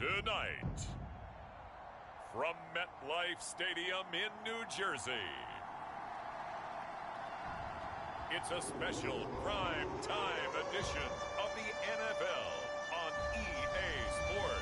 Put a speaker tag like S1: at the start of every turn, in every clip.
S1: Tonight, from MetLife Stadium in New Jersey, it's a special prime time edition of the NFL on EA Sports.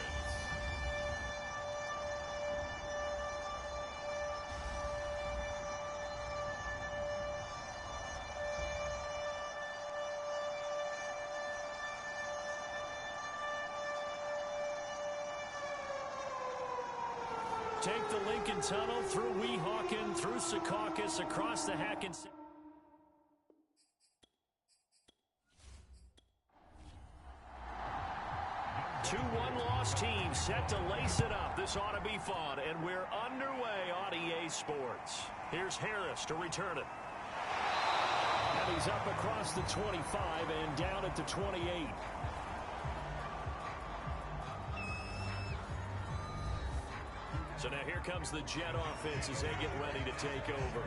S2: Take the Lincoln Tunnel through Weehawken, through Secaucus, across the Hackensack. Two one-loss teams set to lace it up. This ought to be fun, and we're underway on EA Sports. Here's Harris to return it. And he's up across the 25 and down at the 28. So now here comes the Jet offense as they get ready to take over.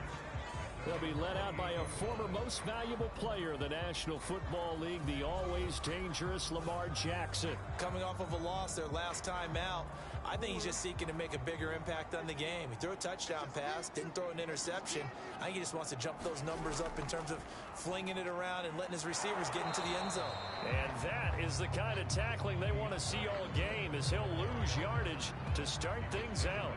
S2: They'll be led out by a former most valuable player of the National Football League, the always dangerous Lamar Jackson.
S3: Coming off of a loss their last time out, I think he's just seeking to make a bigger impact on the game. He threw a touchdown pass, didn't throw an interception. I think he just wants to jump those numbers up in terms of flinging it around and letting his receivers get into the end zone.
S2: And that is the kind of tackling they want to see all game, as he'll lose yardage to start things out.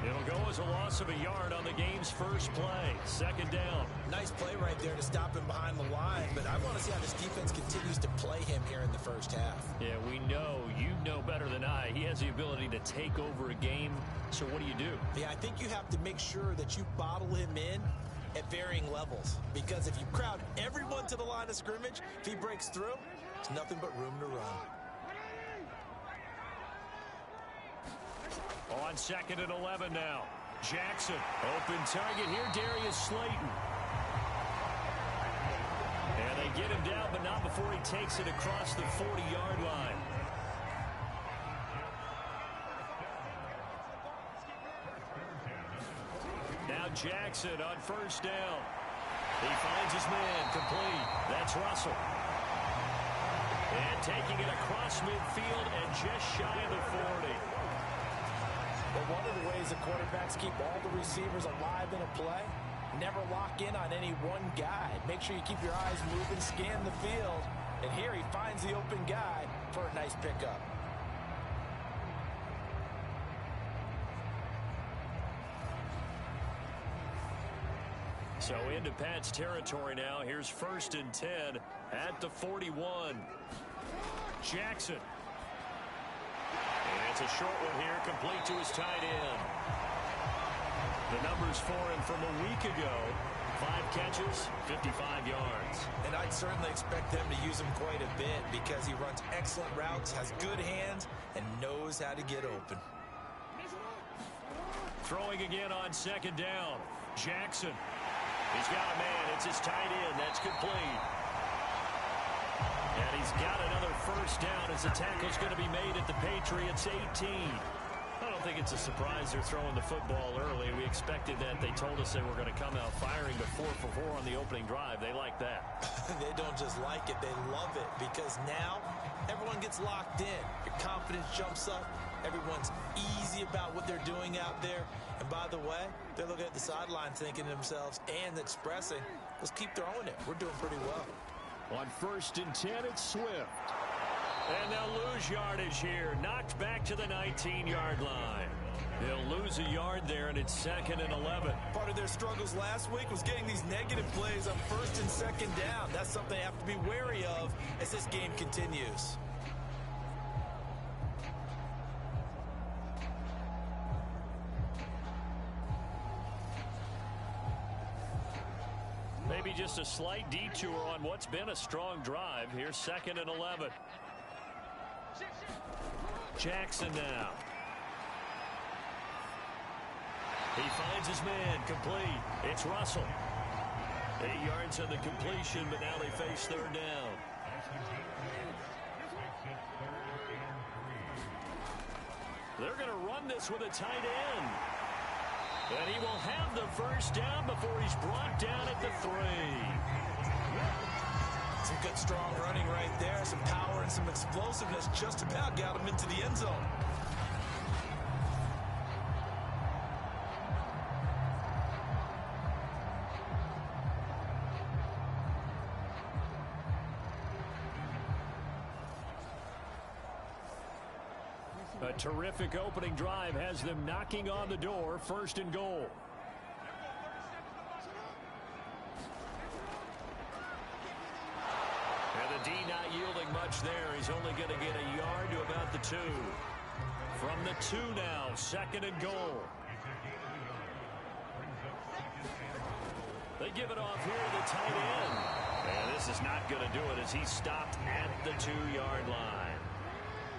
S2: It'll go as a loss of a yard on the game's first play. Second down.
S3: Nice play right there to stop him behind the line, but I want to see how this defense continues to play him here in the first half.
S2: Yeah, we know, you know better than I, he has the ability to take over a game. So what do you do?
S3: Yeah, I think you have to make sure that you bottle him in at varying levels, because if you crowd everyone to the line of scrimmage, if he breaks through, it's nothing but room to run.
S2: On second and 11 now. Jackson, open target here, Darius Slayton. And they get him down, but not before he takes it across the 40-yard line. Now Jackson on first down. He finds his man, complete. That's Russell. And taking it across midfield and just shy of the 40.
S3: But one of the ways the quarterbacks keep all the receivers alive in a play, never lock in on any one guy. Make sure you keep your eyes moving, scan the field. And here he finds the open guy for a nice pickup.
S2: So into Pat's territory now. Here's first and 10 at the 41. Jackson. It's a short one here, complete to his tight end. The numbers for him from a week ago: 5 catches, 55 yards. And I'd certainly expect them to use him quite a bit because he runs excellent routes, has good hands, and knows how to get open. Throwing again on second down. Jackson. He's got a man. It's his tight end. That's complete. And he's got another first down as the tackle's going to be made at the Patriots 18. I don't think it's a surprise they're throwing the football early. We expected that. They told us they were going to come out firing to 4 for 4 on the opening drive. They like that. They don't just like it. They love it, because now everyone gets locked in. Your confidence jumps up. Everyone's easy about what they're doing out there. And by the way, they're looking at the sideline thinking to themselves and expressing, let's keep throwing it. We're doing pretty well. On first and 10, it's Swift. And they'll lose yardage here. Knocked back to the 19-yard line. They'll lose a yard there, and it's second and 11. Part of their struggles last week was getting these negative plays on first and second down. That's something they have to be wary of as this game continues. Maybe just a slight detour on what's been a strong drive. Here's second and 11. Jackson now. He finds his man, complete. It's Russell. 8 yards on the completion, but now they face third down. They're going to run this with a tight end. And he will have the first down before he's brought down at the 3. Some good, strong running right there. Some power and some explosiveness just about got him into the end zone. A terrific opening drive has them knocking on the door. 1st and goal. And the D not yielding much there. He's only going to get a yard to about the 2. From the 2 now, 2nd and goal. They give it off here to the tight end. And this is not going to do it as he stopped at the 2-yard line.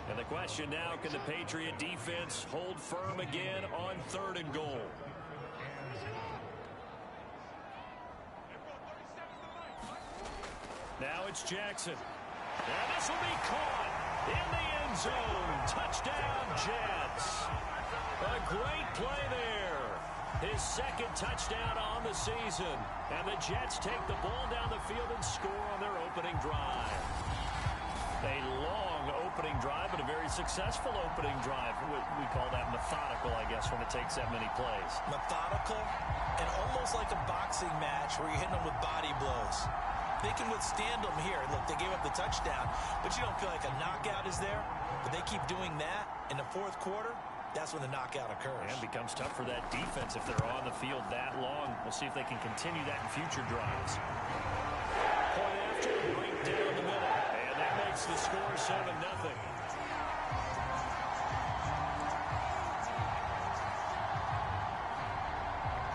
S2: And the question now, can the Patriot defense hold firm again on 3rd and goal? Now it's Jackson. And this will be caught in the end zone. Touchdown, Jets. A great play there. His 2nd touchdown on the season. And the Jets take the ball down the field and score on their opening drive. A long opening drive, but a very successful opening drive. We call that methodical, I guess, when it takes that many plays.
S3: Methodical and almost like a boxing match where you're hitting them with body blows. They can withstand them here. Look, they gave up the touchdown, but you don't feel like a knockout is there. But they keep doing that in the 4th quarter. That's when the knockout occurs.
S2: And it becomes tough for that defense if they're on the field that long. We'll see if they can continue that in future drives. Point after, right down the middle. And that makes the score 7-0.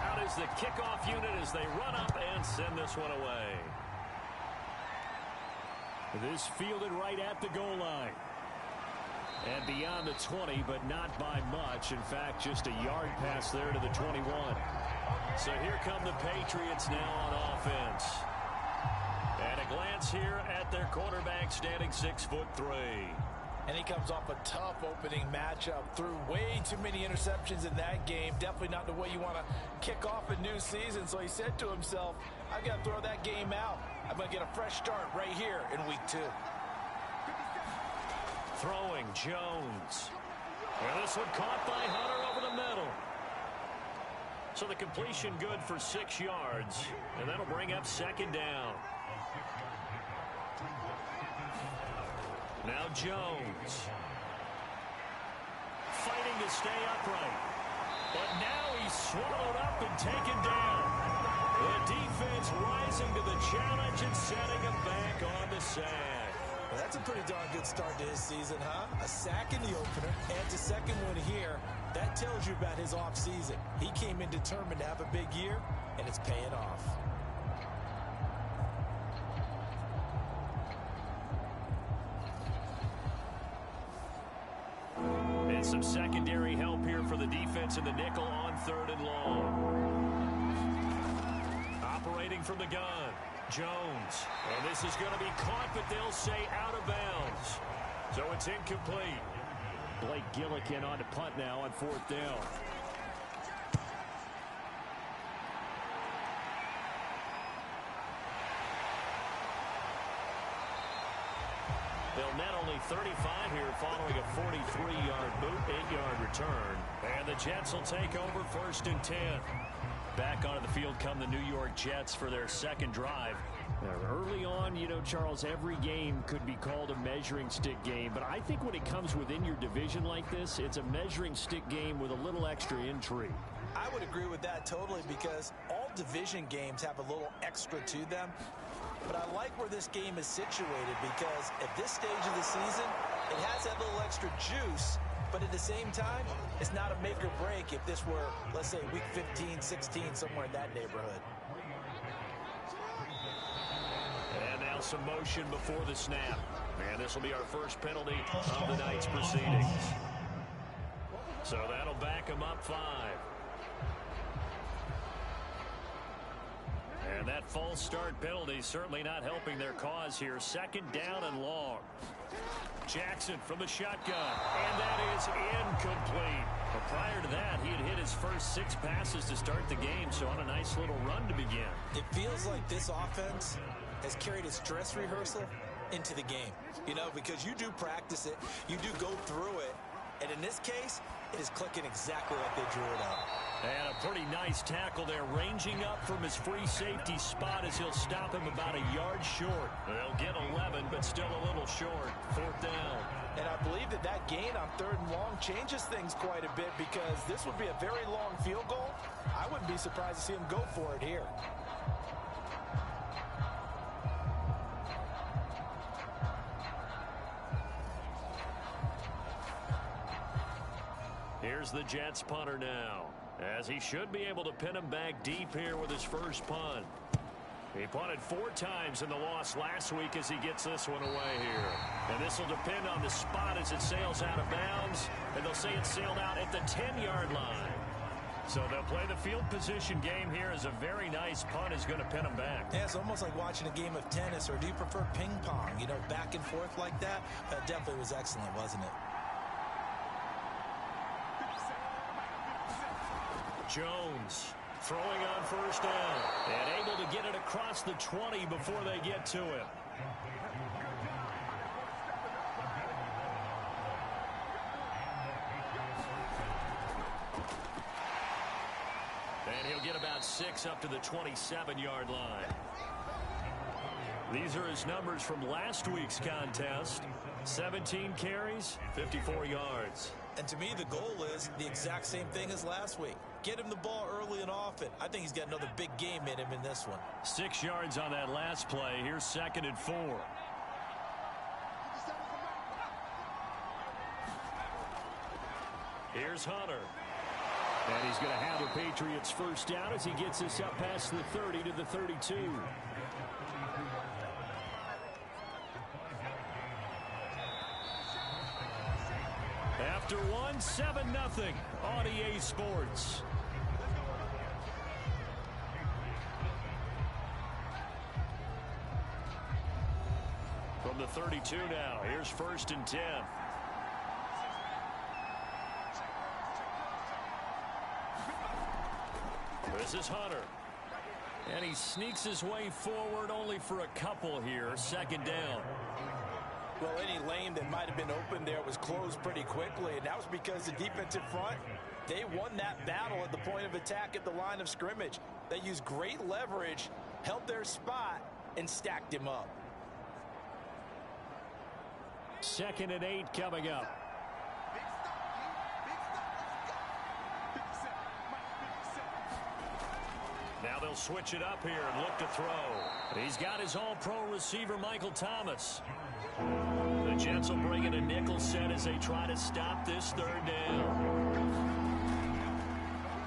S2: Out is the kickoff unit as they run up and send this one away. This fielded right at the goal line. And beyond the 20, but not by much. In fact, just a yard pass there to the 21. So here come the Patriots now on offense. And a glance here at their quarterback standing 6'3".
S3: And he comes off a tough opening matchup. Threw way too many interceptions in that game. Definitely not the way you want to kick off a new season. So he said to himself, I've got to throw that game out. I'm going to get a fresh start right here in week 2.
S2: Throwing Jones. Well, this one caught by Hunter over the middle. So the completion good for 6 yards. And that'll bring up 2nd down. Now Jones. Fighting to stay upright. But now he's swallowed up and taken down. The defense rising to the challenge and setting him back on the sack.
S3: Well, that's a pretty darn good start to his season, huh? A sack in the opener, and the 2nd one here. That tells you about his offseason. He came in determined to have a big year, and it's paying off.
S2: And some secondary help here for the defense in the nickel on 3rd and long. Operating from the gun. Jones. And this is going to be caught, but they'll say out of bounds. So it's incomplete. Blake Gillikin on to punt now on 4th down. They'll net only 35 here following a 43-yard boot, 8-yard return. And the Jets will take over 1st and 10. Back onto the field come the New York Jets for their 2nd drive. Now, early on, you know, Charles, every game could be called a measuring stick game. But I think when it comes within your division like this, it's a measuring stick game with a little extra intrigue.
S3: I would agree with that totally because all division games have a little extra to them. But I like where this game is situated because at this stage of the season, it has that little extra juice. But at the same time, it's not a make or break if this were, let's say, week 15, 16, somewhere in that neighborhood.
S2: And now some motion before the snap. And this will be our first penalty of the night's proceedings. So that'll back them up 5. And that false start penalty certainly not helping their cause here. 2nd down and long. Jackson from the shotgun. And that is incomplete. But prior to that, he had hit his first 6 passes to start the game, so on a nice little run to begin.
S3: It feels like this offense has carried its dress rehearsal into the game. You know, because you do practice it, you do go through it, and in this case, is clicking exactly like they drew it up.
S2: And a pretty nice tackle there, ranging up from his free safety spot as he'll stop him about a yard short. They'll get 11, but still a little short. 4th down.
S3: And I believe that gain on 3rd and long changes things quite a bit because this would be a very long field goal. I wouldn't be surprised to see him go for it here.
S2: Here's the Jets punter now, as he should be able to pin him back deep here with his first punt. He punted 4 times in the loss last week as he gets this one away here. And this will depend on the spot as it sails out of bounds, and they'll say it sailed out at the 10-yard line. So they'll play the field position game here as a very nice punt is going to pin him back.
S3: Yeah, it's almost like watching a game of tennis, or do you prefer ping pong? You know, back and forth like that? That definitely was excellent, wasn't it?
S2: Jones throwing on 1st down and able to get it across the 20 before they get to it. And he'll get about 6 up to the 27-yard line. These are his numbers from last week's contest. 17 carries, 54 yards.
S3: And to me, the goal is the exact same thing as last week. Get him the ball early and often. I think he's got another big game in him in this one.
S2: 6 yards on that last play. Here's 2nd and 4. Here's Hunter. And he's going to have the Patriots first down as he gets this up past the 30 to the 32. After 7-0 on EA Sports. From the 32 now, here's 1st and 10. This is Hunter. And he sneaks his way forward only for a couple here. 2nd down.
S3: Well, any lane that might have been open there was closed pretty quickly, and that was because the defensive front, they won that battle at the point of attack at the line of scrimmage. They used great leverage, held their spot, and stacked him up.
S2: 2nd and 8 coming up. Now they'll switch it up here and look to throw. He's got his all-pro receiver, Michael Thomas. The Jets will bring in a nickel set as they try to stop this 3rd down.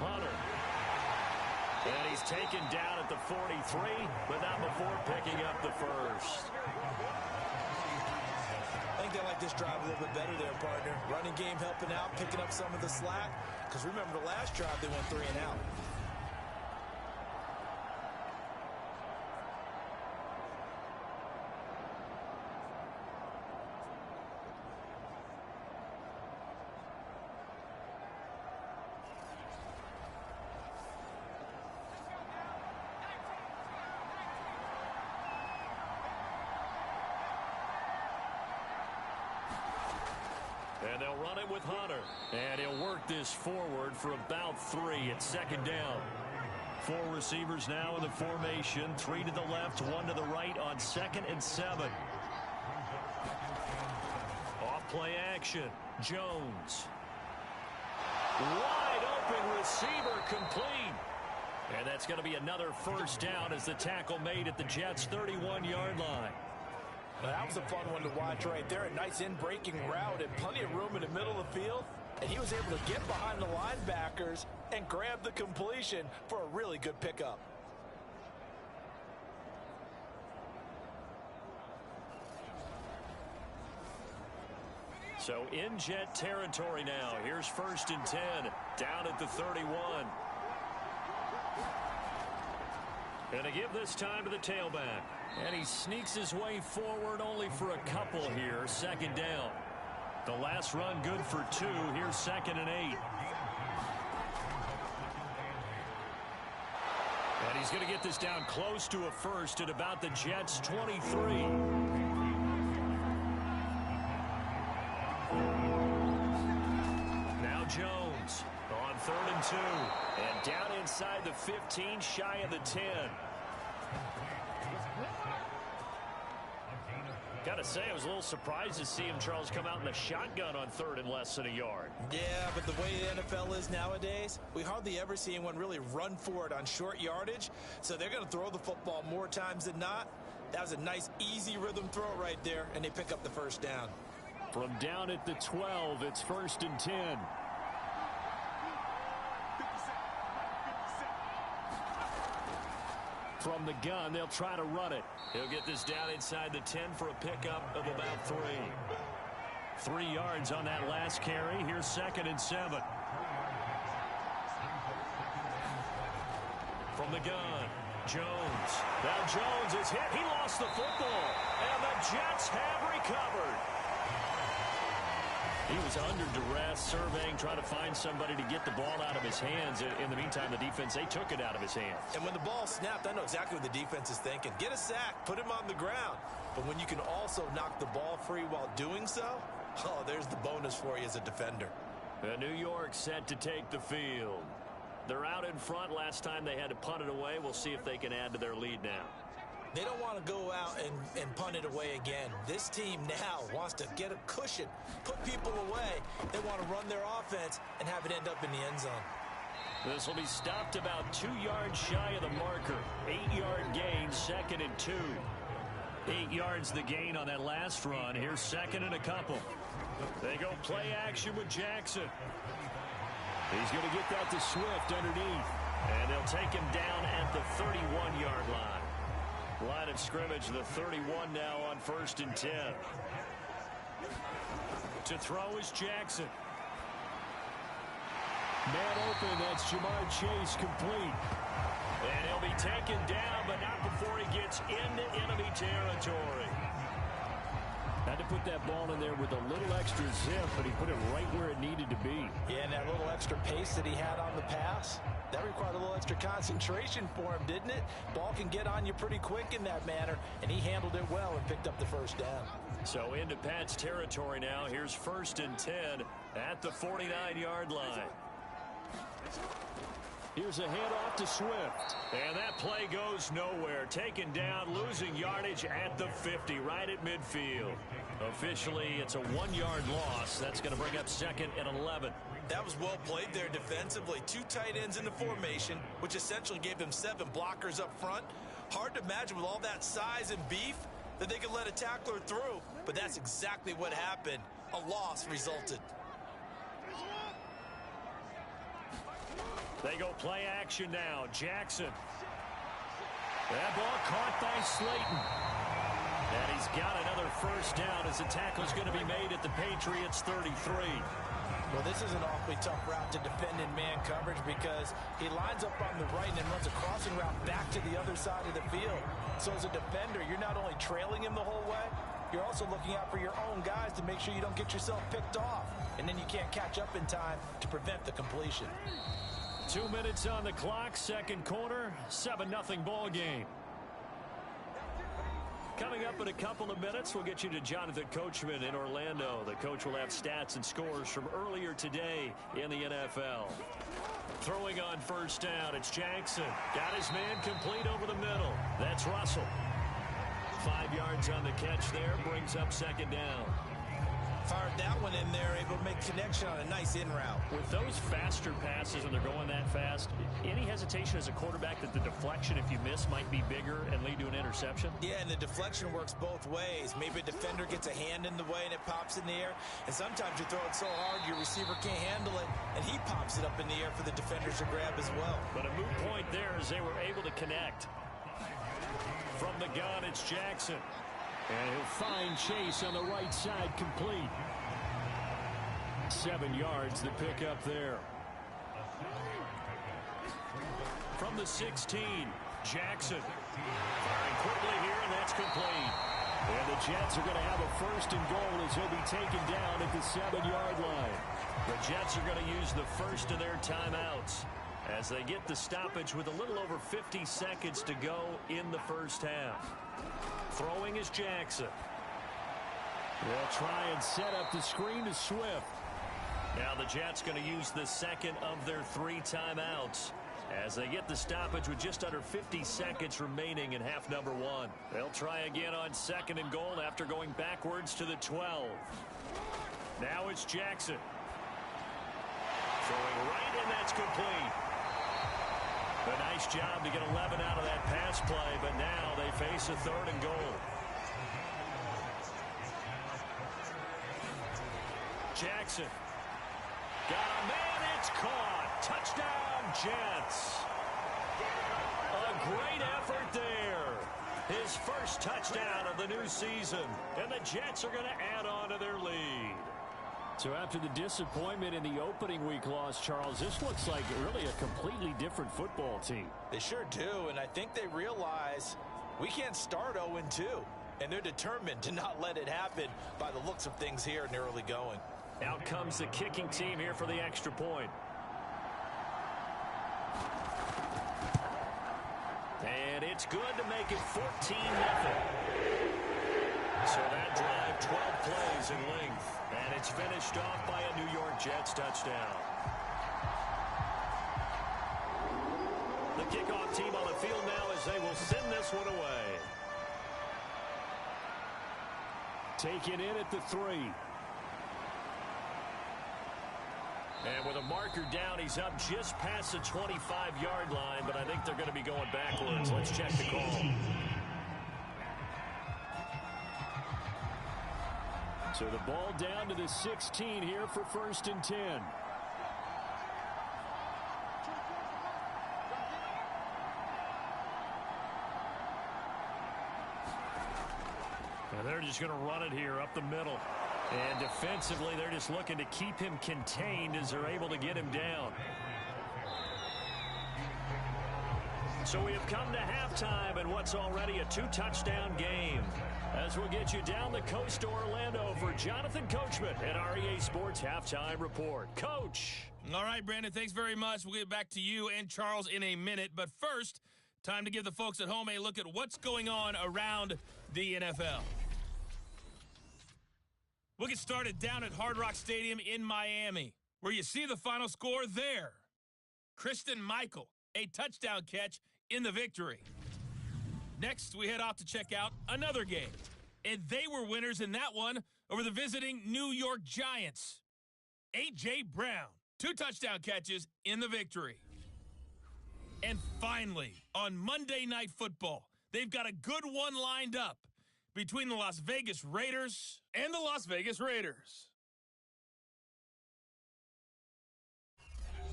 S2: Hunter. And he's taken down at the 43, but not before picking up the first.
S3: I think they like this drive a little bit better there, partner. Running game helping out, picking up some of the slack. Because remember the last drive, they went 3 and out.
S2: And they'll run it with Hunter. And he'll work this forward for about 3 at 2nd down. 4 receivers now in the formation. 3 to the left, 1 to the right on 2nd and 7. Off play action. Jones. Wide open receiver complete. And that's going to be another first down as the tackle made at the Jets' 31-yard line.
S3: Well, that was a fun one to watch right there. A nice in-breaking route and plenty of room in the middle of the field. And he was able to get behind the linebackers and grab the completion for a really good pickup.
S2: So in Jet territory now. Here's 1st and 10 down at the 31. And to give this time to the tailback. And he sneaks his way forward only for a couple here. 2nd down. The last run good for 2. Here's 2nd and 8. And he's going to get this down close to a first at about the Jets' 23. Now Jones. 2. And down inside the 15, shy of the 10. Got to say, I was a little surprised to see him, Charles, come out in the shotgun on 3rd and less than a yard.
S3: Yeah, but the way the NFL is nowadays, we hardly ever see anyone really run for it on short yardage. So they're going to throw the football more times than not. That was a nice, easy rhythm throw right there, and they pick up the first down.
S2: From down at the 12, it's 1st and 10. From the gun, they'll try to run it. He'll get this down inside the 10 for a pickup of about 3. 3 yards on that last carry. Here's 2nd and 7. From the gun, Jones. Now Jones is hit. He lost the football. And the Jets have recovered. He was under duress, surveying, trying to find somebody to get the ball out of his hands. In the meantime, the defense, they took it out of his hands. And when the ball snapped, I know exactly what the defense is thinking. Get a sack, put him on the ground. But when you can also knock the ball free while doing so, oh, there's the bonus for you as a defender. New York set to take the field. They're out in front. Last time they had to punt it away. We'll see if they can add to their lead now. They don't want to go out and punt it away again. This team now wants to get a cushion, put people away. They want to run their offense and have it end up in the end zone. This will be stopped about 2 yards shy of the marker. 8-yard gain, 2nd and 2. 8 yards the gain on that last run. Here's 2nd and a couple. They go play action with Jackson. He's going to get that to Swift underneath. And they'll take him down at the 31-yard line. Line of scrimmage, the 31 now on 1st and 10. To throw is Jackson. Man open, that's Jamar Chase, complete. And he'll be taken down, but not before he gets into enemy territory. Had to put that ball in there with a little extra zip, but he put it right where it needed to be. Yeah, and that little extra pace that he had on the pass, that required a little extra concentration for him, didn't it? Ball can get on you pretty quick in that manner, and he handled it well and picked up the first down. So into Pat's territory now. Here's 1st and 10 at the 49-yard line. Here's a handoff to Swift. And that play goes nowhere. Taken down, losing yardage at the 50, right at midfield. Officially, it's a 1-yard loss. That's going to bring up 2nd and 11. That was well played there defensively. 2 tight ends in the formation, which essentially gave them 7 blockers up front. Hard to imagine with all that size and beef that they could let a tackler through. But that's exactly what happened. A loss resulted. They go play action now. Jackson. That ball caught by Slayton. And he's got another first down as the tackle's going to be made at the Patriots 33. Well, this is an awfully tough route to defend in man coverage because he lines up on the right and then runs a crossing route back to the other side of the field. So as a defender, you're not only trailing him the whole way, you're also looking out for your own guys to make sure you don't get yourself picked off. And then you can't catch up in time to prevent the completion. 2 minutes on the clock, second quarter, 7-0 ball game. Coming up in a couple of minutes, we'll get you to Jonathan Coachman in Orlando. The coach will have stats and scores from earlier today in the NFL. Throwing on first down, it's Jackson. Got his man complete over the middle. That's Russell. 5 yards on the catch there, brings up 2nd down. Fired that one in there, able to make connection on a nice in route. With those faster passes and they're going that fast, any hesitation as a quarterback that the deflection, if you miss, might be bigger and lead to an interception? Yeah, and the deflection works both ways. Maybe a defender gets a hand in the way and it pops in the air, and sometimes you throw it so hard your receiver can't handle it, and he pops it up in the air for the defenders to grab as well. But a moot point there as they were able to connect. From the gun, it's Jackson. And he'll find Chase on the right side, complete. 7 yards, the pickup there. From the 16, Jackson. Firing quickly here, and that's complete. And the Jets are going to have a 1st and goal as he'll be taken down at the 7-yard line. The Jets are going to use the first of their timeouts as they get the stoppage with a little over 50 seconds to go in the first half. Throwing is Jackson. They'll try and set up the screen to Swift. Now the Jets going to use the second of their 3 timeouts as they get the stoppage with just under 50 seconds remaining in half number 1. They'll try again on 2nd and goal after going backwards to the 12. Now it's Jackson. Throwing right, and that's complete. A nice job to get 11 out of that pass play, but now they face a 3rd and goal. Jackson. Got a man, it's caught. Touchdown, Jets. A great effort there. His first touchdown of the new season. And the Jets are going to add on to their lead.
S4: So after the disappointment in the opening week loss, Charles, this looks like really a completely different football team.
S3: They sure do, and I think they realize we can't start 0-2. And they're determined to not let it happen by the looks of things here in the early going.
S2: Out comes the kicking team here for the extra point. And it's good to make it 14-0. So that drive, 12 plays in length. And it's finished off by a New York Jets touchdown. The kickoff team on the field now as they will send this one away.
S4: Taken in at the 3.
S2: And with a marker down, he's up just past the 25-yard line, but I think they're going to be going backwards. Let's check the call.
S4: So the ball down to the 16 here for 1st and 10.
S2: And they're just going to run it here up the middle. And defensively, they're just looking to keep him contained as they're able to get him down. So we have come to halftime in what's already a 2-touchdown game. As we'll get you down the coast to Orlando for Jonathan Coachman at our EA Sports Halftime Report. Coach.
S5: All right, Brandon, thanks very much. We'll get back to you and Charles in a minute. But first, time to give the folks at home a look at what's going on around the NFL. We'll get started down at Hard Rock Stadium in Miami, where you see the final score there. Christian Michael, a touchdown catch in the victory. Next, we head off to check out another game. And they were winners in that one over the visiting New York Giants. A.J. Brown, 2 touchdown catches in the victory. And finally, on Monday Night Football, they've got a good one lined up between the Las Vegas Raiders and the Las Vegas Raiders.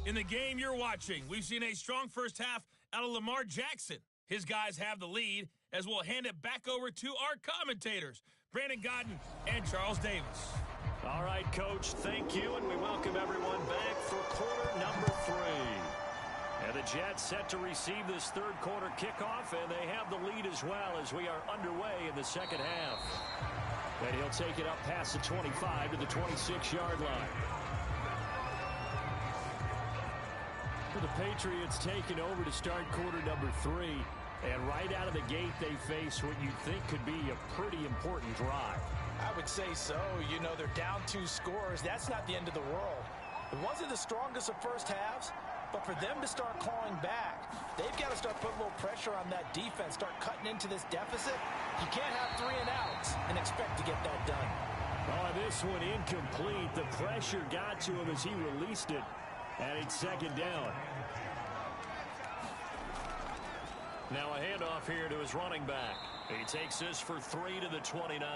S5: In the game you're watching, we've seen a strong first half out of Lamar Jackson. His guys have the lead as we'll hand it back over to our commentators, Brandon Godden and Charles Davis.
S2: All right, Coach, thank you, and we welcome everyone back for quarter number 3. And the Jets set to receive this third quarter kickoff, and they have the lead as well as we are underway in the second half. And he'll take it up past the 25 to the 26-yard line.
S4: For the Patriots taking over to start quarter number 3. And right out of the gate, they face what you'd think could be a pretty important drive.
S3: I would say so. You know, they're down 2 scores. That's not the end of the world. It wasn't the strongest of first halves, but for them to start clawing back, they've got to start putting a little pressure on that defense, start cutting into this deficit. You can't have 3 and outs and expect to get that done.
S4: Oh, this one incomplete. The pressure got to him as he released it, and it's second down.
S2: Now a handoff here to his running back. He takes this for 3 to the 29.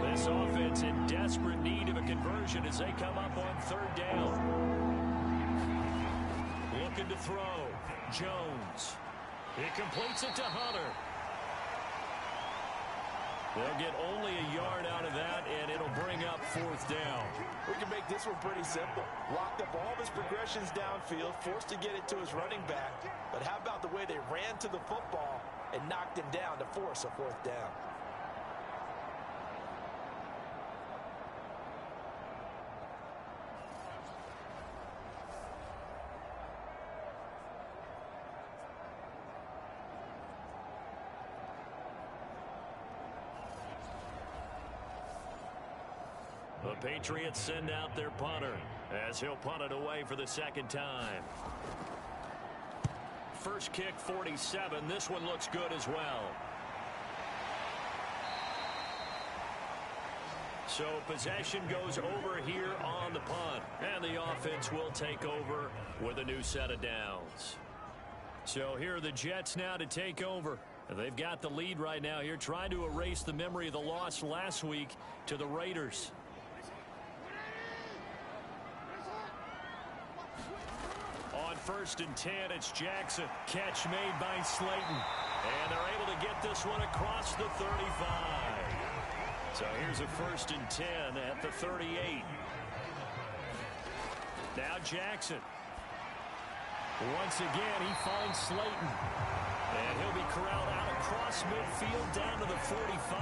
S2: This offense in desperate need of a conversion as they come up on 3rd down. Looking to throw. Jones. He completes it to Hunter. They'll get only a yard out of that, and it'll bring up 4th down.
S3: We can make this one pretty simple. Locked up all of his progressions downfield, forced to get it to his running back. But how about the way they ran to the football and knocked him down to force a 4th down?
S2: The Patriots send out their punter as he'll punt it away for the second time. First kick, 47. This one looks good as well. So possession goes over here on the punt, and the offense will take over with a new set of downs. So here are the Jets now to take over. They've got the lead right now here, trying to erase the memory of the loss last week to the Raiders. On 1st and 10, it's Jackson. Catch made by Slayton. And they're able to get this one across the 35. So here's a 1st and 10 at the 38. Now Jackson. Once again, he finds Slayton. And he'll be corralled out across midfield down to the 45.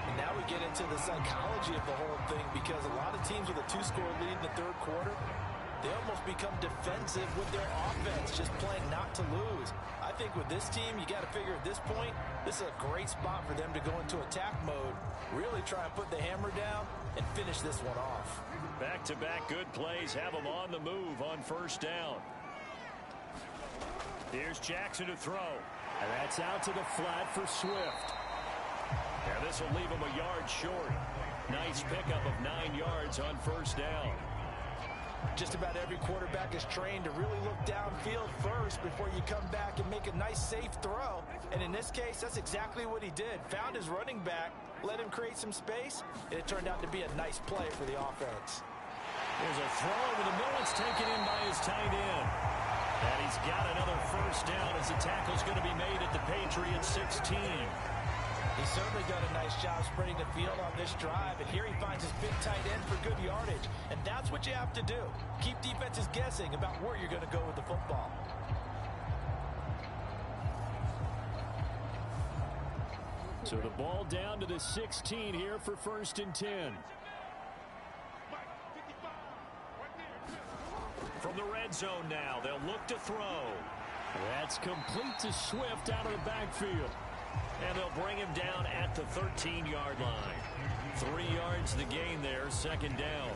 S3: And now we get into the psychology of the whole thing, because a lot of teams with a 2-score lead in the third quarter, they almost become defensive with their offense, just playing not to lose. I think with this team, you got to figure at this point, this is a great spot for them to go into attack mode, really try and put the hammer down and finish this one off.
S2: Back-to-back good plays have them on the move on 1st down. Here's Jackson to throw.
S4: And that's out to the flat for Swift.
S2: And this will leave him a yard short. Nice pickup of 9 yards on 1st down.
S3: Just about every quarterback is trained to really look downfield first before you come back and make a nice, safe throw. And in this case, that's exactly what he did. Found his running back, let him create some space, and it turned out to be a nice play for the offense.
S2: There's a throw over the middle. It's taken in by his tight end. And he's got another 1st down as the tackle's going to be made at the Patriots 16.
S3: He's certainly done a nice job spreading the field on this drive, and here he finds his big tight end for good yardage. And that's what you have to do. Keep defenses guessing about where you're going to go with the football.
S4: So the ball down to the 16 here for 1st and 10.
S2: From the red zone now, they'll look to throw.
S4: That's complete to Swift out of the backfield.
S2: And they'll bring him down at the 13-yard line. 3 yards the gain there, 2nd down.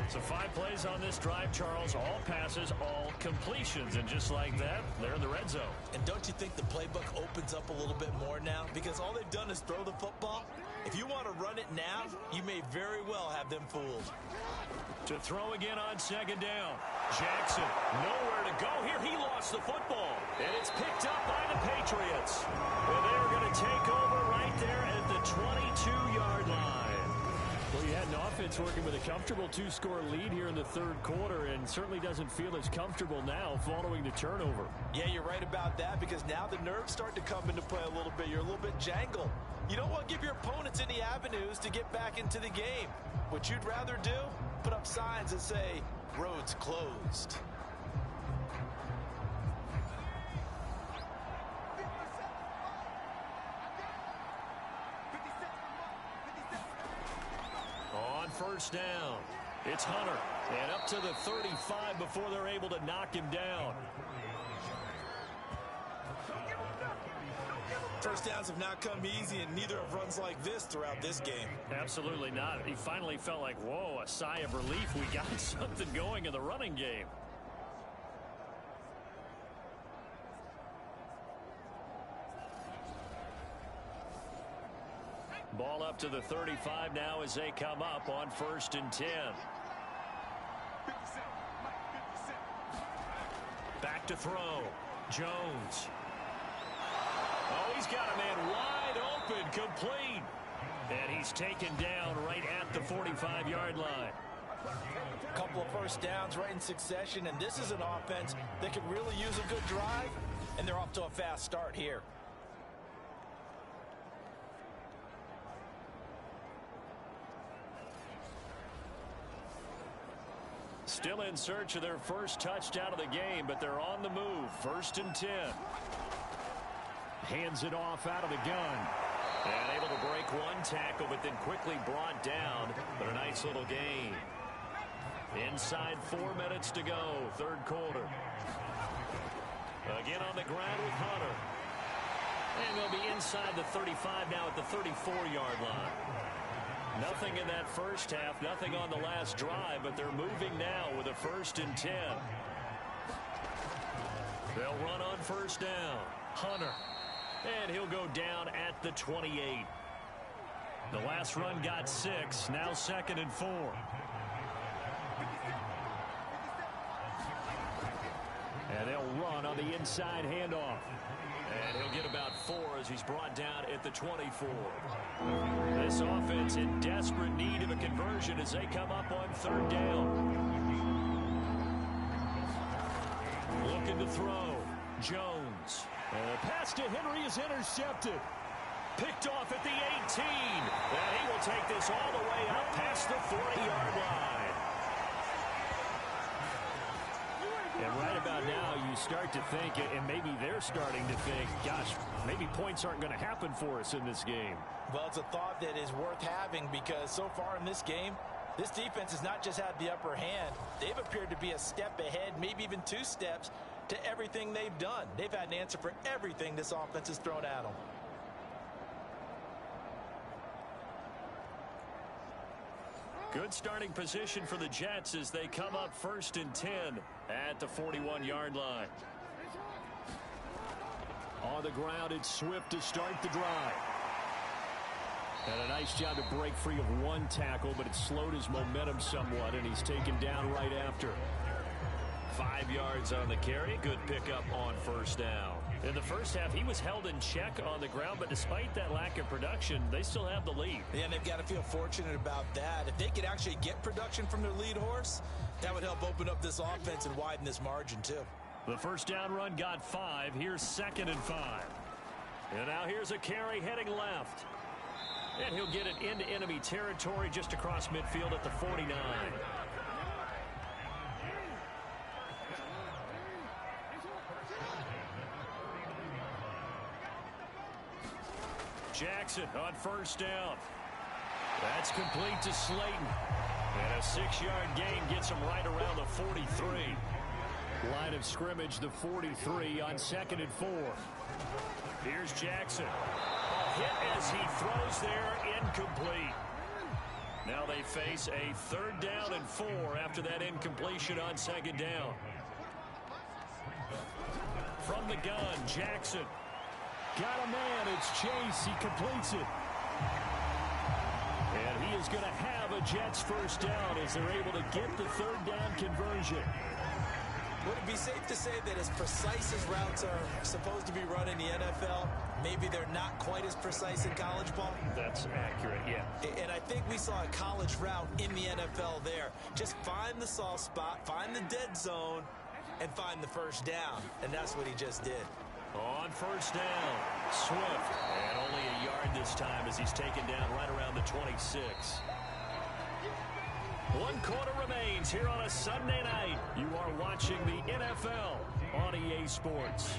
S2: So 5 plays on this drive, Charles. All passes, all completions. And just like that, they're in the red zone.
S3: And don't you think the playbook opens up a little bit more now? Because all they've done is throw the football. If you want to run it now, you may very well have them fooled.
S2: To throw again on 2nd down. Jackson, nowhere to go here. He lost the football. And it's picked up by the Patriots. Well, they're going to take over right there at the 22-yard line.
S4: Well, you had an offense working with a comfortable 2-score lead here in the third quarter, and certainly doesn't feel as comfortable now following the turnover.
S3: Yeah, you're right about that, because now the nerves start to come into play a little bit. You're a little bit jangled. You don't want to give your opponents any avenues to get back into the game. What you'd rather do, put up signs that say, roads closed.
S2: On 1st down, it's Hunter, and up to the 35 before they're able to knock him down.
S3: First downs have not come easy, and neither have runs like this throughout this game.
S2: Absolutely not. He finally felt like, whoa, a sigh of relief. We got something going in the running game. Ball up to the 35 now as they come up on 1st and 10. Back to throw. Jones. Oh, he's got a man wide open, complete. And he's taken down right at the 45-yard line.
S3: A couple of first downs right in succession, and this is an offense that could really use a good drive, and they're off to a fast start here.
S2: Still in search of their first touchdown of the game, but they're on the move. 1st and 10.
S4: Hands it off out of the gun.
S2: And able to break one tackle, but then quickly brought down. But a nice little gain. Inside 4 minutes to go, third quarter. Again on the ground with Hunter. And they'll be inside the 35 now at the 34-yard line. Nothing in that first half, nothing on the last drive, but they're moving now with a 1st and 10. They'll run on first down. Hunter. And he'll go down at the 28. The last run got 6. Now 2nd and 4. And they'll run on the inside handoff. And he'll get about 4 as he's brought down at the 24. This offense in desperate need of a conversion as they come up on 3rd down. Looking to throw. Jones.
S4: Pass to Henry is intercepted.
S2: Picked off at the 18. And he will take this all the way up past the 40-yard line. And right about now, you start to think, and maybe they're starting to think, gosh, maybe points aren't going to happen for us in this game.
S3: Well, it's a thought that is worth having because so far in this game, this defense has not just had the upper hand. They've appeared to be a step ahead, maybe even 2 steps to everything they've done. They've had an answer for everything this offense has thrown at them.
S2: Good starting position for the Jets as they come up 1st and 10 at the 41-yard line.
S4: On the ground, it's Swift to start the drive. And a nice job to break free of 1 tackle, but it slowed his momentum somewhat, and he's taken down right after.
S2: 5 yards on the carry. Good pickup on 1st down. In the first half, he was held in check on the ground, but despite that lack of production, they still have the lead.
S3: Yeah, and they've got to feel fortunate about that. If they could actually get production from their lead horse, that would help open up this offense and widen this margin, too.
S2: The 1st down run got 5. Here's 2nd and 5. And now here's a carry heading left. And he'll get it into enemy territory just across midfield at the 49. Jackson on 1st down. That's complete to Slayton. And a 6-yard gain gets him right around the 43.
S4: Line of scrimmage, the 43 on 2nd and 4.
S2: Here's Jackson. A hit as he throws there, incomplete. Now they face a 3rd down and 4 after that incompletion on 2nd down. From the gun, Jackson.
S4: Got a man, it's Chase, he completes it.
S2: And he is going to have a Jets 1st down as they're able to get the 3rd down conversion.
S3: Would it be safe to say that as precise as routes are supposed to be run in the NFL, maybe they're not quite as precise in college ball?
S2: That's accurate, yeah.
S3: And I think we saw a college route in the NFL there. Just find the soft spot, find the dead zone, and find the 1st down. And that's what he just did.
S2: On 1st down, Swift. And only a yard this time as he's taken down right around the 26. 1 quarter remains here on a Sunday night. You are watching the NFL on EA Sports.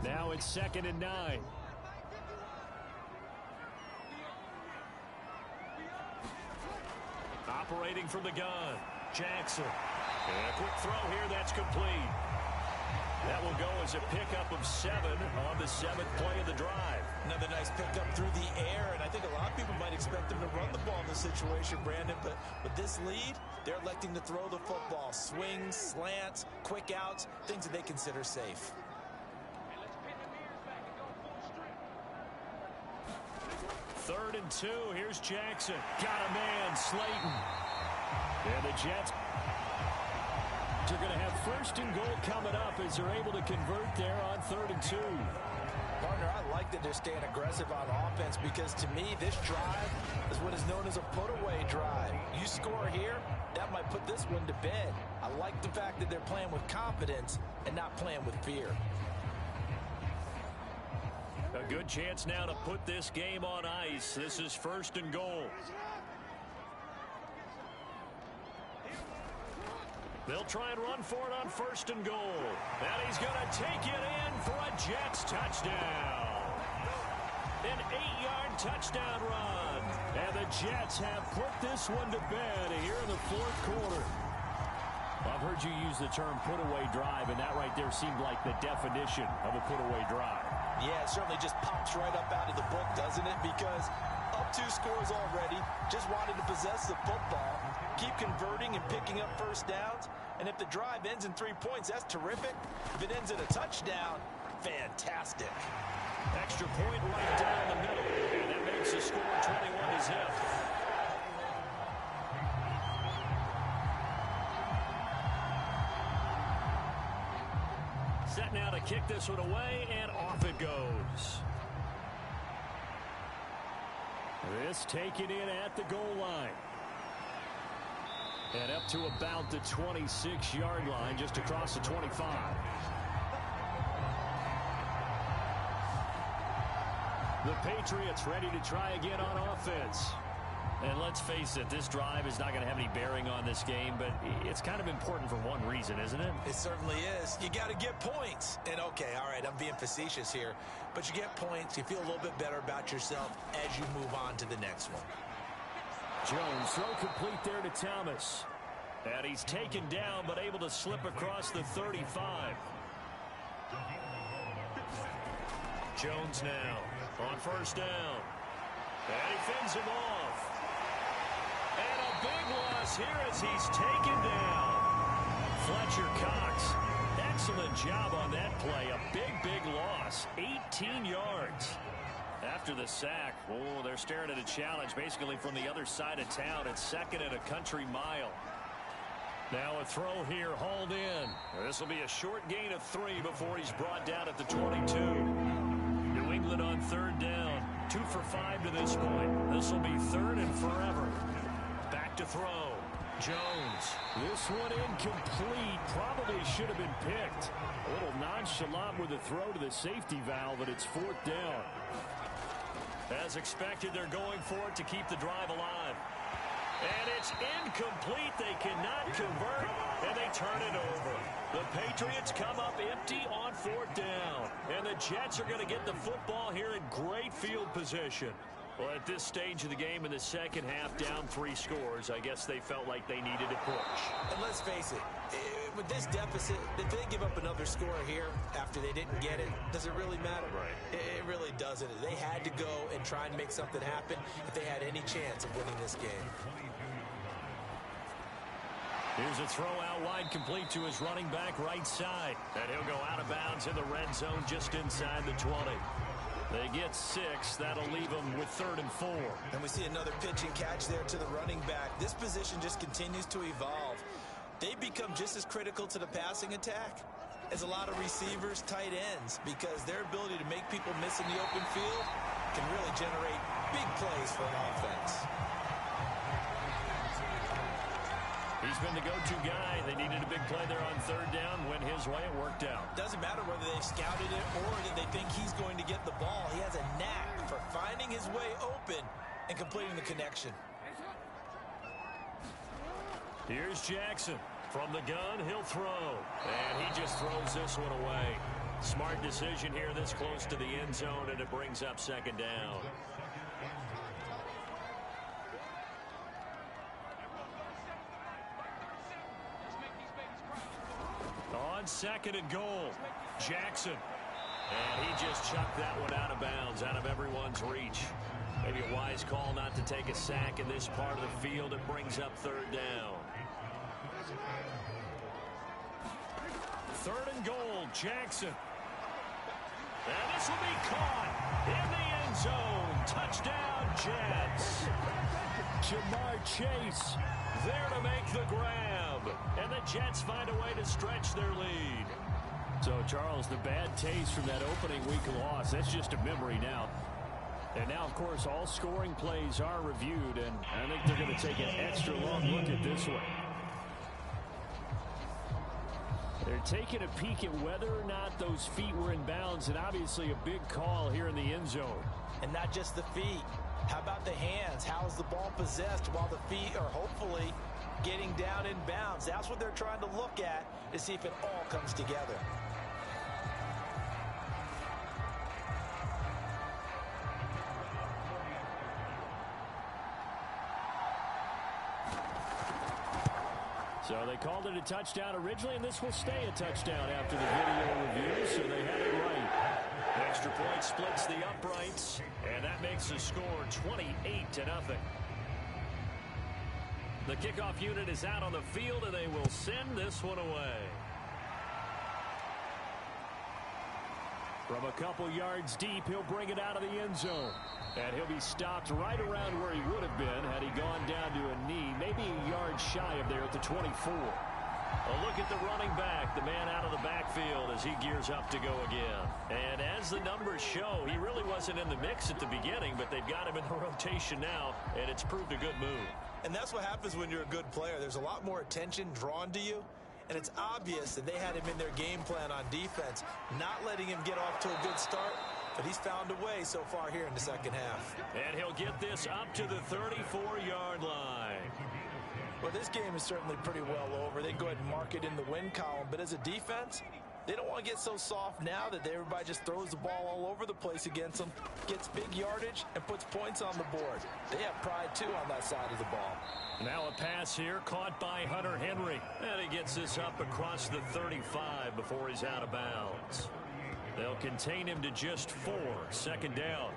S4: Now it's 2nd and 9.
S2: Operating from the gun, Jackson. And a quick throw here, that's complete. That will go as a pickup of 7 on the 7th play of the drive.
S3: Another nice pickup through the air, and I think a lot of people might expect them to run the ball in this situation, Brandon, but with this lead, they're electing to throw the football. Swings, slants, quick outs, things that they consider safe.
S2: Third and 2, here's Jackson. Got a man, Slayton.
S4: And the Jets are going to have 1st and goal coming up as they're able to convert there on 3rd and 2.
S3: Partner, I like that they're staying aggressive on offense because to me, this drive is what is known as a put-away drive. You score here, that might put this one to bed. I like the fact that they're playing with confidence and not playing with fear.
S2: A good chance now to put this game on ice. This is 1st and goal. They'll try and run for it on 1st and goal. And he's going to take it in for a Jets touchdown. An 8-yard touchdown run. And the Jets have put this one to bed here in the 4th quarter. A
S4: I've heard you use the term put-away drive, and that right there seemed like the definition of a put-away drive.
S3: Yeah, it certainly just pops right up out of the book, doesn't it? Because up 2 scores already, just wanted to possess the football, keep converting and picking up first downs. And if the drive ends in 3 points, that's terrific. If it ends in a touchdown, fantastic.
S2: Extra point right down the middle. And that makes the score 21-0. Set now to kick this one away, and off it goes.
S4: This taken in at the goal line. And up to about the 26-yard line, just across the 25. The Patriots ready to try again on offense.
S2: And let's face it, this drive is not going to have any bearing on this game, but it's kind of important for one reason, isn't it?
S3: It certainly is. You got to get points. And, okay, all right, I'm being facetious here. But you get points, you feel a little bit better about yourself as you move on to the next one.
S4: Jones, throw complete there to Thomas.
S2: And he's taken down, but able to slip across the 35. Jones now on first down. And he fends him off. And a big loss here as he's taken down. Fletcher Cox, excellent job on that play. A big loss. 18 yards. After the sack, oh, they're staring at a challenge basically from the other side of town. It's second and a country mile. Now a throw here, hauled in. This will be a short gain of 3 before he's brought down at the 22. New England on third down. 2 for 5 to this point. This will be third and forever. Back to throw. Jones.
S4: This one incomplete. Probably should have been picked. A little nonchalant with the throw to the safety valve, and it's 4th down.
S2: As expected, they're going for it to keep the drive alive. And it's incomplete. They cannot convert, and they turn it over. The Patriots come up empty on 4th down. And the Jets are going to get the football here in great field position. Well, at this stage of the game in the second half, down 3 scores, I guess they felt like they needed a push.
S3: And let's face it, with this deficit, if they give up another score here after they didn't get it, does it really matter?
S2: Right.
S3: It really doesn't. They had to go and try and make something happen if they had any chance of winning this game.
S2: Here's a throw out wide, complete to his running back right side. And he'll go out of bounds in the red zone just inside the 20. They get 6. That'll leave them with 3rd and 4.
S3: And we see another pitch and catch there to the running back. This position just continues to evolve. They become just as critical to the passing attack as a lot of receivers, tight ends, because their ability to make people miss in the open field can really generate big plays for an offense.
S2: He's been the go-to guy. They needed a big play there on 3rd down. Went his way. It worked out.
S3: Doesn't matter whether they've scouted it or that they think he's going to get the ball. He has a knack for finding his way open and completing the connection.
S2: Here's Jackson. From the gun, he'll throw. And he just throws this one away. Smart decision here this close to the end zone, and it brings up 2nd down. On 2nd and goal, Jackson. And he just chucked that one out of bounds, out of everyone's reach. Maybe a wise call not to take a sack in this part of the field. It brings up 3rd down. 3rd and goal, Jackson. And this will be caught in the end zone. Touchdown, Jets.
S4: Jamar Chase
S2: there to make the grab. And the Jets find a way to stretch their lead.
S4: So, Charles, the bad taste from that opening week loss, that's just a memory now. And now, of course, all scoring plays are reviewed, and I think they're going to take an extra long look at this one. They're taking a peek at whether or not those feet were in bounds, and obviously a big call here in the end zone.
S3: And not just the feet. How about the hands? How is the ball possessed while the feet are hopefully getting down in bounds? That's what they're trying to look at to see if it all comes together.
S4: So they called it a touchdown originally, and this will stay a touchdown after the video review, so they had it right. Extra point splits the uprights, and that makes the score 28-0. The kickoff unit is out on the field, and they will send this one away. From a couple yards deep, he'll bring it out of the end zone. And he'll be stopped right around where he would have been had he gone down to a knee, maybe a yard shy of there at the 24. A look at the running back, the man out of the backfield as he gears up to go again. And as the numbers show, he really wasn't in the mix at the beginning, but they've got him in the rotation now, and it's proved a good move.
S3: And that's what happens when you're a good player. There's a lot more attention drawn to you. And it's obvious that they had him in their game plan on defense, not letting him get off to a good start. But he's found a way so far here in the second half.
S4: And he'll get this up to the 34-yard line.
S3: Well, this game is certainly pretty well over. They can go ahead and mark it in the win column. But as a defense, they don't want to get so soft now that everybody just throws the ball all over the place against them, gets big yardage, and puts points on the board. They have pride, too, on that side of the ball.
S4: Now a pass here caught by Hunter Henry. And he gets this up across the 35 before he's out of bounds. They'll contain him to just 4, second down.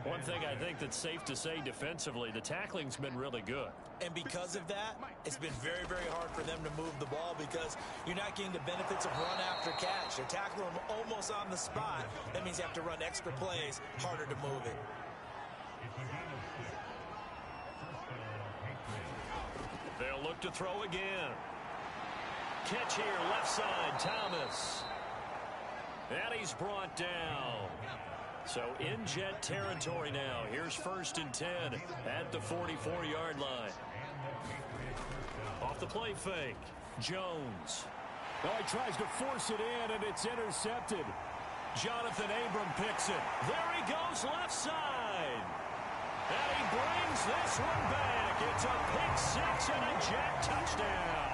S4: One thing I think that's safe to say defensively, the tackling's been really good.
S3: And because of that, it's been very, very hard for them to move the ball because you're not getting the benefits of run after catch. They're tackling them almost on the spot. That means you have to run extra plays, harder to move it.
S4: They'll look to throw again. Catch here, left side, Thomas. And he's brought down. So in jet territory now. Here's 1st and 10 at the 44-yard line. Off the play fake. Jones.
S2: Oh, he tries to force it in, and it's intercepted.
S4: Jonathan Abram picks it. There he goes, left side. And he brings this one back. It's a pick six and a jet touchdown.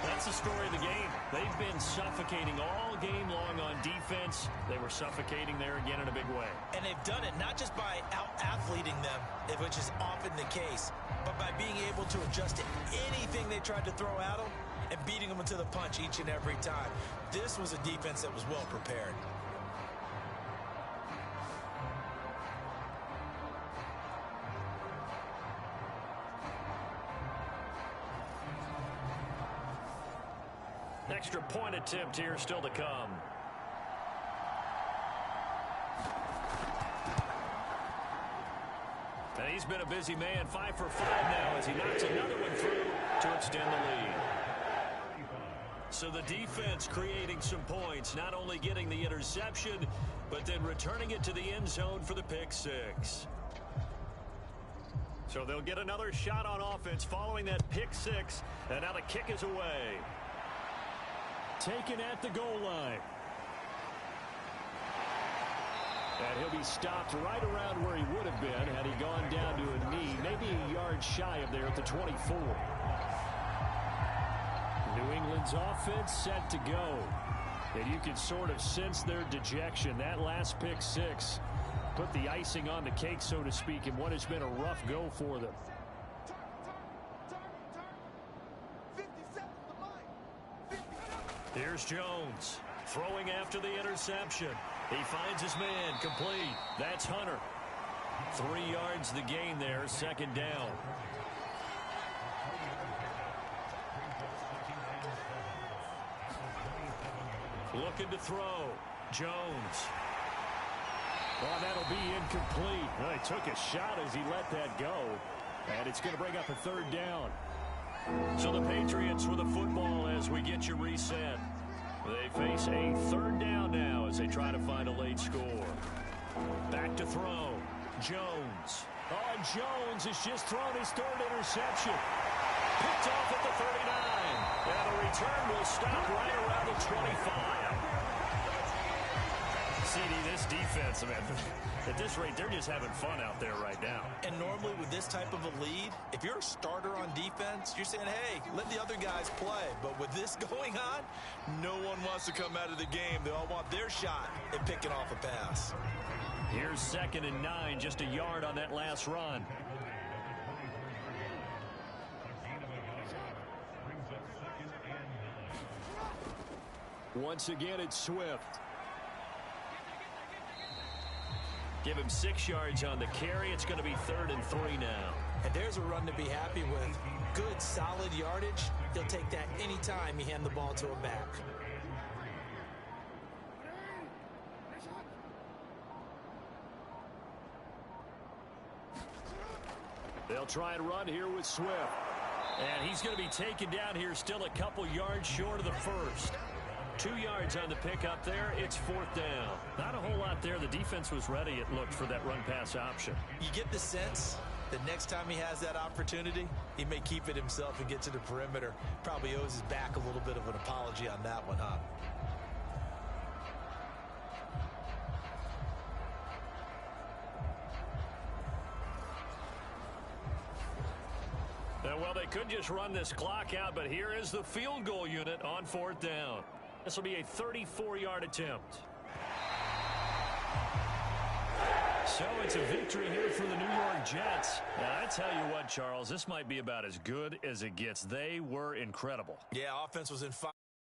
S4: That's the story of the game. They've been suffocating all game long on defense. They were suffocating there again in a big way.
S3: And they've done it not just by out-athleting them, which is often the case, but by being able to adjust to anything they tried to throw at them and beating them to the punch each and every time. This was a defense that was well prepared.
S4: Extra point attempt here still to come. And he's been a busy man, 5 for 5 now as he knocks another one through to extend the lead. So the defense creating some points, not only getting the interception, but then returning it to the end zone for the pick six. So they'll get another shot on offense following that pick six, and now the kick is away.
S2: Taken at the goal line.
S4: And he'll be stopped right around where he would have been had he gone down to a knee, maybe a yard shy of there at the 24. New England's offense set to go. And you can sort of sense their dejection. That last pick six put the icing on the cake, so to speak, in what has been a rough go for them. Here's Jones throwing after the interception. He finds his man complete. That's Hunter. 3 yards the gain there, second down. Looking to throw. Jones.
S2: Oh, that'll be incomplete. Well, he took a shot as he let that go. And it's going to bring up a third down.
S4: So the Patriots with the football as we get you reset. They face a third down now as they try to find a late score. Back to throw. Jones.
S2: Oh, and Jones has just thrown his third interception.
S4: Picked off at the 39. And the return will stop right around the 25. CD, this defense, man, at this rate, they're just having fun out there right now.
S3: And normally with this type of a lead, if you're a starter on defense, you're saying, hey, let the other guys play. But with this going on, no one wants to come out of the game. They all want their shot at picking off a pass.
S4: Here's 2nd and 9, just a yard on that last run. Once again, it's Swift.
S2: Give him 6 yards on the carry. It's going to be 3rd and 3 now.
S3: And there's a run to be happy with. Good, solid yardage. He'll take that anytime you hand the ball to him back.
S4: They'll try and run here with Swift.
S2: And he's going to be taken down here, still a couple yards short of the first. 2 yards on the pickup there. It's 4th down. Not a whole lot there. The defense was ready, it looked, for that run-pass option.
S3: You get the sense that next time he has that opportunity, he may keep it himself and get to the perimeter. Probably owes his back a little bit of an apology on that one, huh?
S2: Well, they could just run this clock out, but here is the field goal unit on 4th down. This will be a 34-yard attempt. So it's a victory here for the New York Jets. Now, I tell you what, Charles, this might be about as good as it gets. They were incredible.
S3: Yeah, offense was in fire.